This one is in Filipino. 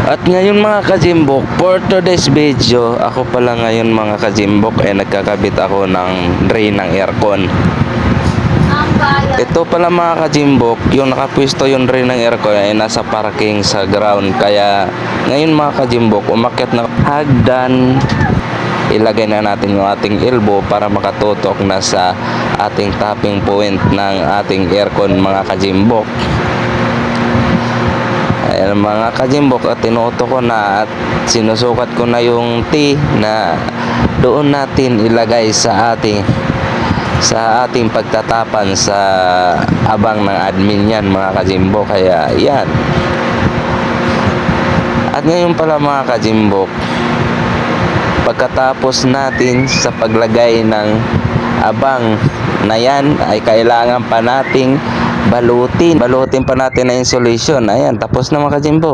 At ngayon mga kajimbok, for today's video, ako pala ngayon mga kajimbok ay nagkakabit ako ng drain ng aircon. Ito pala mga kajimbok, yung nakapwisto yung drain ng aircon ay nasa parking sa ground. Kaya ngayon mga kajimbok, umakyat na hagdan. Ilagay na natin yung ating elbow para makatutok na sa ating tapping point ng ating aircon mga kajimbok. Ayan mga kajimbok, at tinuto ko na at sinusukat ko na yung T na doon natin ilagay sa ating pagtatapan sa abang ng admin yan mga kajimbok. Kaya yan. At ngayon pala mga kajimbok, pagkatapos natin sa paglagay ng abang na yan ay kailangan pa nating balutin pa natin na insulation. Ayan, tapos na mga kajimbok.